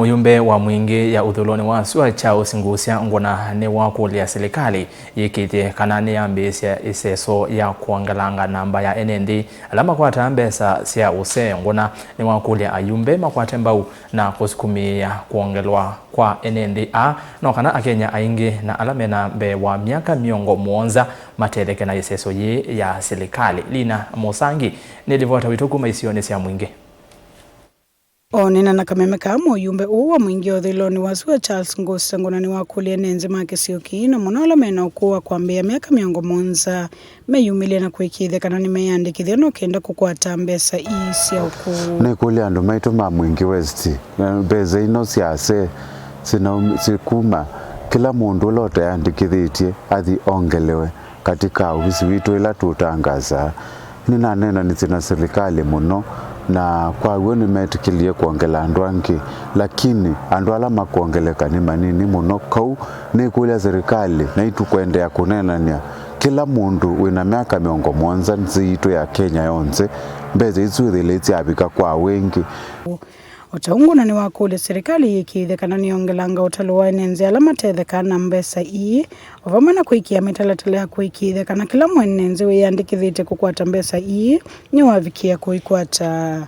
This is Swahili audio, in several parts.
Muyumbe wa Mwingi ya uthuiloni wa sua cha usingusya Nguna niwakulya silikali yiikithye kana niyaambisya iseso ya kwongelanga namba ya enenthi ala makwataa mbesa sya usee Nguna niwakulya ayumbe makwate mbau na kusukumiiya kwongelangwa kwa enenthi nokana akenya Aingi na ala mena mbee wa myaka 70 matetheka na iseso yi ya silikali lina musangi nilivota wituku maisioni sya Mwingi. Onena na kameme ka Muyumbe wa Mwingi uthuiloni wa sua Charles Ngusa Nguna niwakulya enenthi make siokina muno ala mena Akuu kwambia myaka 70 meyumilie na yiikithye kana nimeyandikithye no kenda kukwata mbesa sya Akuu. Nikulya andu maitu ma Mwingi West mbesa ino syase sikuma kila mundu lote yandikithitye athi ongelewe katika ofisi witu ila tutangaza ninanena nitsina silikali muno na kwa hiyo nimetikilie kuongela andu angi lakini andu ala makuongeleka ni manini muno kau nikulya serikali na itu kwendea kunenania kila mundu wina myaka 70 nziitu ya Kenya yonse mbeza itsuthile ityabika kwa wengi. Nguna niwakulya serikali yiikithye kana niyongelanga utalo wa enenthi ala matetheka na mbesa vamwe na kuikia mitalatala ya yiikithye kana kila mwenenthi wiyandikithite kukwata mbesa niwavikia kuikwata.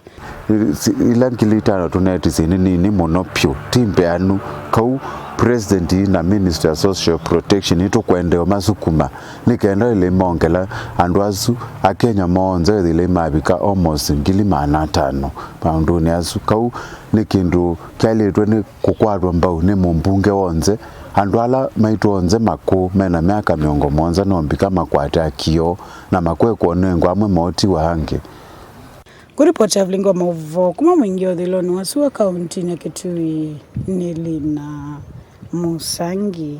Ila ngilitano tunetisini nini muno pyu timbeanu kau president na minister social protection itu kwendeo masukuma nikenda ile mongela andu asu akenya monze ile mabika almost 5,000 pounduni asu kau nikindu kyalitwe ni kukwatwa mbau ni mumbunge wonze andu ala maitu onze Akuu mena myaka 70 nombika makwate akio na makwe kwongelangwa amwe moti wange. Kuripoti avlingo mauvo kuma Mwingi uthuiloni wa sua kaunti ya Kitui nilina musangi.